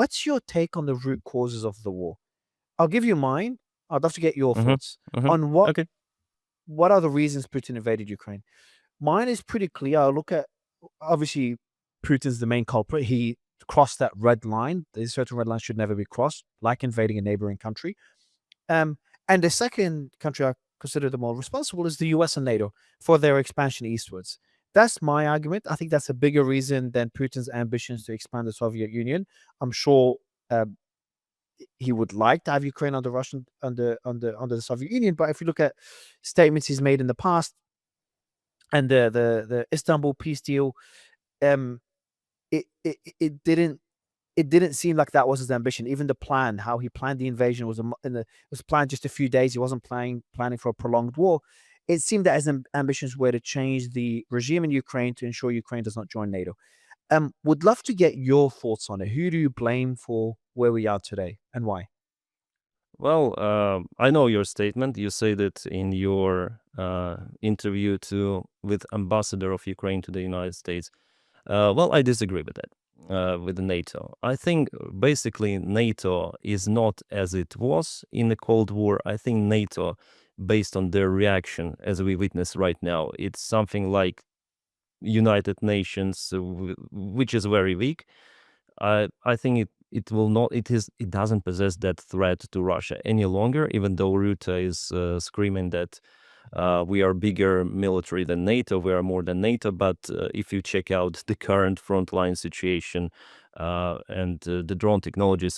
What's your take on the root causes of the war? I'll give you mine. I'd love to get your Mm-hmm. thoughts Mm-hmm. on what Okay. what are the reasons Putin invaded Ukraine. Mine is pretty clear. I look at obviously Putin's the main culprit. He crossed that red line. There's certain red lines should never be crossed, like invading a neighboring country. Um, and the second country I consider the more responsible is the US and NATO for their expansion eastwards. That's my argument. I think that's a bigger reason than Putin's ambitions to expand the Soviet Union. I'm sure um, he would like to have Ukraine under Russian under the Soviet Union, but if you look at statements he's made in the past and the Istanbul peace deal, um, it didn't seem like that was his ambition. Even the plan, how he planned the invasion was planned just a few days. He wasn't planning for a prolonged war. It seemed that his ambitions were to change the regime in Ukraine to ensure Ukraine does not join NATO. Would love to get your thoughts on it. Who do you blame for where we are today and why? Well, I know your statement. You said it in your interview with ambassador of Ukraine to the United States. Well, I disagree with that. With NATO, I think basically NATO is not as it was in the Cold War. I think NATO, based on their reaction as we witness right now, it's something like United Nations, which is very weak. I think it will not. It doesn't possess that threat to Russia any longer. Even though Rutte is screaming that we are bigger military than NATO, we are more than NATO. But if you check out the current frontline situation and the drone technologies,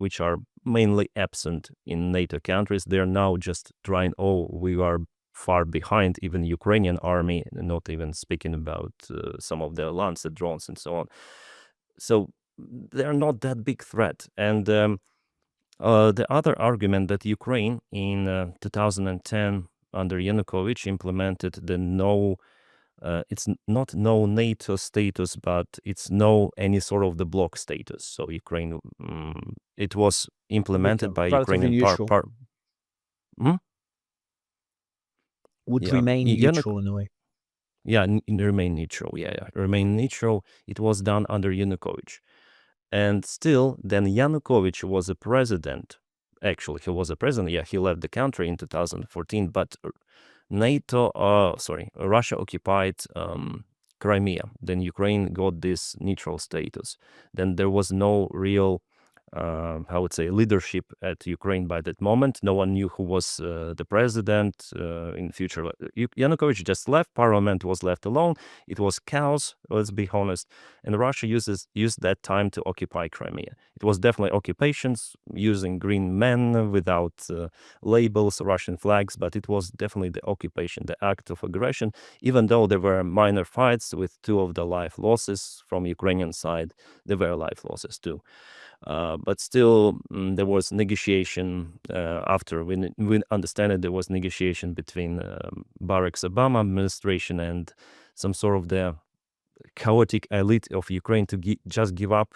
which are mainly absent in NATO countries, they're now just trying. Oh, we are far behind even Ukrainian army, not even speaking about some of the Lancet drones and so on. So they're not that big threat. And the other argument that Ukraine in 2010 under Yanukovych implemented the it's not no NATO status, but it's no any sort of the bloc status. So Ukraine, it was implemented by Relatively Ukrainian neutral. Hmm? Would Yeah, remain neutral in a way. Yeah, remain neutral. Yeah, remain neutral. It was done under Yanukovych. And still, then Yanukovych was a president. Actually, he was a president. Yeah, he left the country in 2014. But Russia occupied Crimea. Then Ukraine got this neutral status. Then there was no real I would say, leadership at Ukraine by that moment. No one knew who was the president in the future. Yanukovych just left. Parliament was left alone. It was chaos, let's be honest. And Russia used that time to occupy Crimea. It was definitely occupations using green men without labels, Russian flags, but it was definitely the occupation, the act of aggression, even though there were minor fights with two of the life losses from Ukrainian side. There were life losses too. But still, there was negotiation after. We understand it, there was negotiation between Barack Obama administration and some sort of the chaotic elite of Ukraine to just give up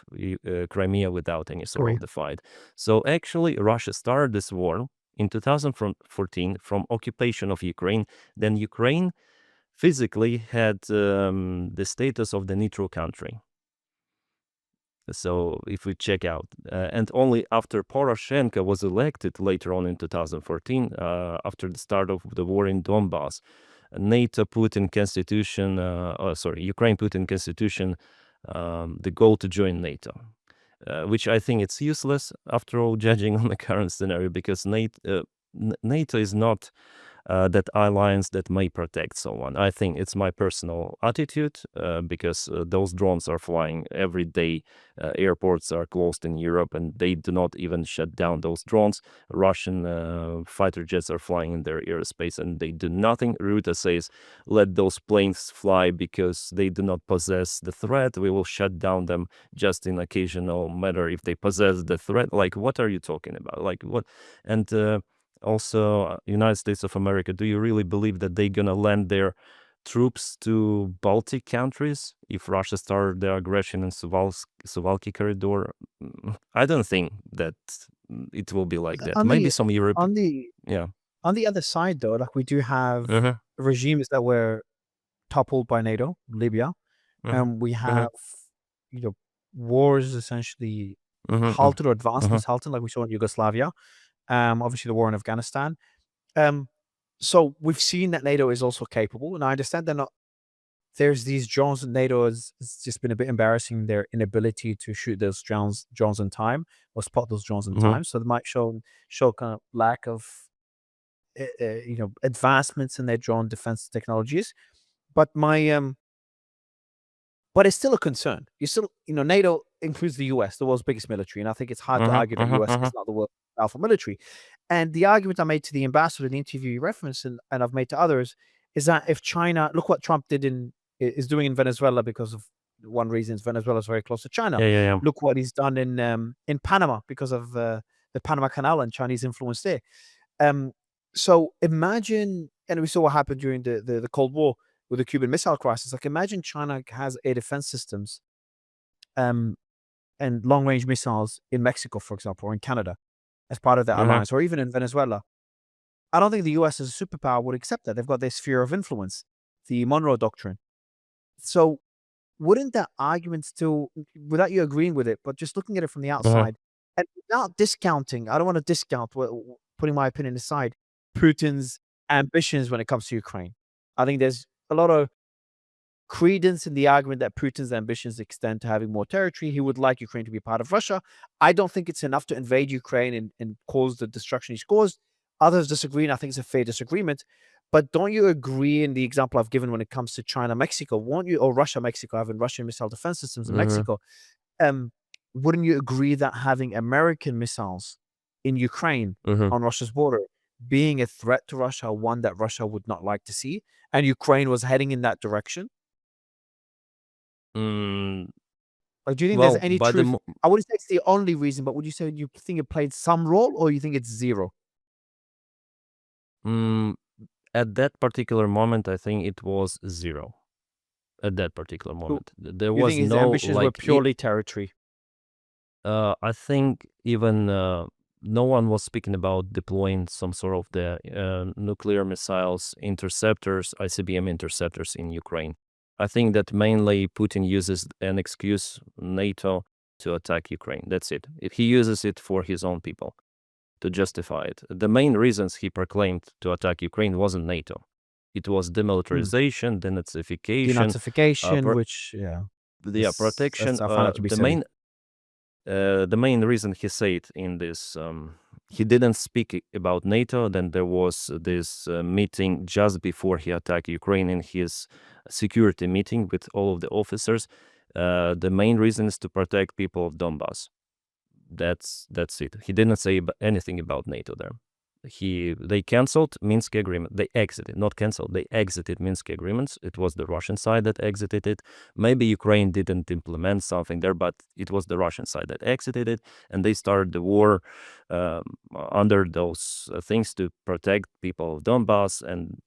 Crimea without any sort of the fight. So actually, Russia started this war in 2014 from occupation of Ukraine. Then Ukraine physically had the status of the neutral country. So if we check out, and only after Poroshenko was elected later on in 2014, after the start of the war in Donbass, NATO put in constitution, Ukraine put in constitution the goal to join NATO, which I think it's useless after all, judging on the current scenario, because NATO is not that alliance that may protect someone. I think it's my personal attitude because those drones are flying every day. Airports are closed in Europe and they do not even shut down those drones. Russian fighter jets are flying in their airspace and they do nothing. Rutte says, let those planes fly because they do not possess the threat. We will shut down them just in occasional matter if they possess the threat. Like, what are you talking about? Like, what? And also, United States of America, do you really believe that they're gonna land their troops to Baltic countries if Russia started their aggression in Suwalki corridor? I don't think that it will be like that. Maybe some Europe. Yeah. On the other side, though, like we do have Uh-huh. regimes that were toppled by NATO, Libya, Uh-huh. and we Uh-huh. have wars essentially halted or advancements mhm, halted, like we saw in Yugoslavia. Obviously the war in Afghanistan. So we've seen that NATO is also capable, and I understand they're not. There's these drones that NATO has it's just been a bit embarrassing, their inability to shoot those drones in time or spot those drones in mhm, time. So they might show kind of lack of advancements in their drone defense technologies. But but it's still a concern. You still, NATO includes the US, the world's biggest military, and I think it's hard to mhm, argue that mhm, US is mhm. not the world's powerful military. And the argument I made to the ambassador in the interview you referenced, and I've made to others, is that if China, look what Trump is doing in Venezuela, because of one reason is Venezuela is very close to China. Yeah, yeah, yeah. Look what he's done in Panama because of the Panama Canal and Chinese influence there. Um, so imagine, and we saw what happened during the Cold War with the Cuban Missile Crisis. Like, imagine China has air defense systems, um, and long range missiles in Mexico, for example, or in Canada as part of that Mhm, alliance, or even in Venezuela. I don't think the US as a superpower would accept that. They've got their sphere of influence, the Monroe Doctrine. So wouldn't that argument still, without you agreeing with it, but just looking at it from the mhm. outside and without discounting, I don't want to discount, putting my opinion aside, Putin's ambitions when it comes to Ukraine. I think there's a lot of credence in the argument that Putin's ambitions extend to having more territory. He would like Ukraine to be part of Russia. I don't think it's enough to invade Ukraine and cause the destruction he's caused. Others disagree, and I think it's a fair disagreement. But don't you agree in the example I've given when it comes to China, Mexico? Won't you, or Russia, Mexico, having Russian missile defense systems in Mhm, Mexico? Um, wouldn't you agree that having American missiles in Ukraine mhm. on Russia's border being a threat to Russia, one that Russia would not like to see, and Ukraine was heading in that direction? Mm, Like, do you think there's well, any by the truth? mo I wouldn't say it's the only reason, but would you say you think it played some role, or you think it's 0? mm, at that particular moment, I think it was 0. At that particular So, moment. There you was think his no, ambitions were like, purely territory? I think even no one was speaking about deploying some sort of the nuclear missiles, interceptors, ICBM interceptors in Ukraine. I think that mainly Putin uses an excuse, NATO, to attack Ukraine. That's it. He uses it for his own people to justify it. The main reasons he proclaimed to attack Ukraine wasn't NATO. It was Hmm. demilitarization, denazification, Denazification, which, yeah, the is protection. that's I find that to be The silly. main reason he said in this, he didn't speak about NATO. Then there was this meeting just before he attacked Ukraine in his security meeting with all of the officers. The main reason is to protect people of Donbass. That's it. He didn't say anything about NATO there. They canceled Minsk agreement. They exited, not canceled. They exited Minsk agreements. It was the Russian side that exited it. Maybe Ukraine didn't implement something there, but it was the Russian side that exited it, and they started the war um, under those things to protect people of Donbass. And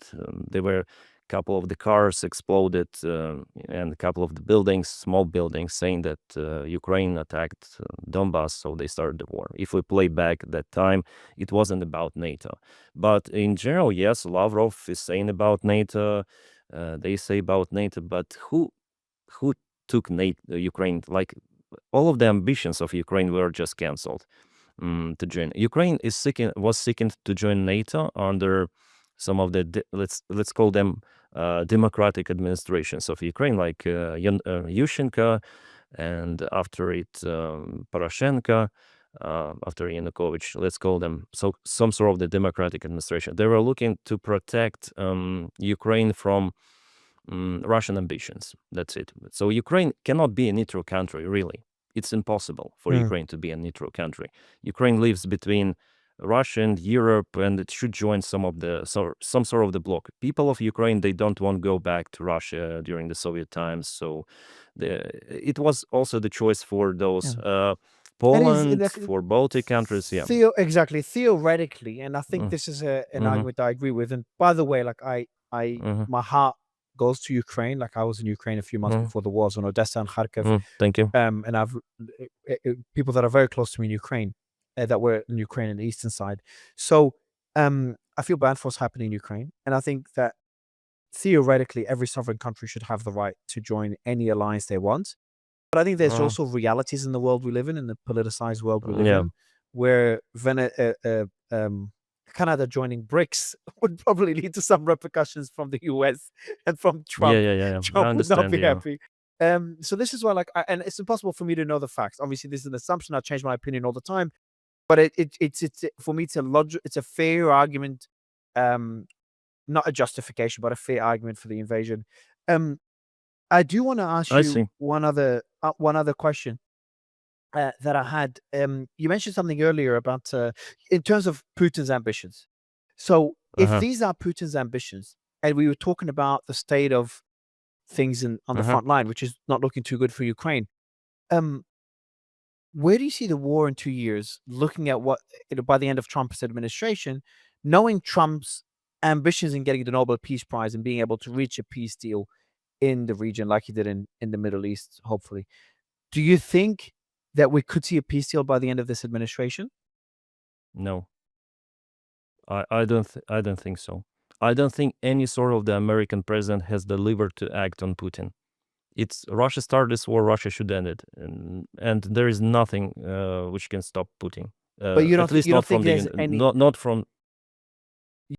there were couple of the cars exploded, and a couple of the buildings, small buildings, saying that Ukraine attacked Donbass, so they started the war. If we play back that time, it wasn't about NATO. But in general, yes, Lavrov is saying about NATO. They say about NATO, but who took NATO, Ukraine? Like, all of the ambitions of Ukraine were just canceled to join. Ukraine was seeking to join NATO under some of the let's call them democratic administrations of Ukraine, like Yushchenko, and after it Poroshenko, after Yanukovych, let's call them, so some sort of the democratic administration. They were looking to protect Ukraine from Russian ambitions. That's it. So Ukraine cannot be a neutral country, really. It's impossible for Hmm. Ukraine to be a neutral country. Ukraine lives between Russia and Europe, and it should join some sort of the bloc. People of Ukraine, they don't want to go back to Russia during the Soviet times. So it was also the choice for those Yeah. And is Poland, like, for Baltic countries. Yeah. exactly, theoretically, and I think Mm, this is an mhm, argument I agree with. And by the way, like, mhm, my heart goes to Ukraine. Like, I was in Ukraine a few months mhm, before the wars on Odessa and Kharkiv. mhm. Thank you. And I've people that are very close to me in Ukraine, that were in Ukraine on the eastern side. So, I feel bad for what's happening in Ukraine, and I think that theoretically every sovereign country should have the right to join any alliance they want. But I think there's Uh, also realities in the world we live in the politicized world we live yeah, in, where Canada joining BRICS would probably lead to some repercussions from the US and from yeah, Trump. yeah, yeah, yeah. I Trump would not understand. be Yeah, happy. So this is why, like, and it's impossible for me to know the facts. Obviously, this is an assumption. I change my opinion all the time, but it's for me to it's a fair argument, um, not a justification, but a fair argument for the invasion. Um, I do want to ask I you see. one other question that I had. You mentioned something earlier about in terms of Putin's ambitions. So, Uh if huh. these are Putin's ambitions, and we were talking about the state of things on the Uh huh. front line, which is not looking too good for Ukraine, um, where do you see the war in 2 years? Looking at what by the end of Trump's administration, knowing Trump's ambitions in getting the Nobel Peace Prize and being able to reach a peace deal in the region, like he did in the Middle East, hopefully. Do you think that we could see a peace deal by the end of this administration? No, I don't think so. I don't think any sort of the American president has the liver to act on Putin. It's Russia started this war, Russia should end it, and there is nothing which can stop Putin. But At least you don't not think from the there's any not from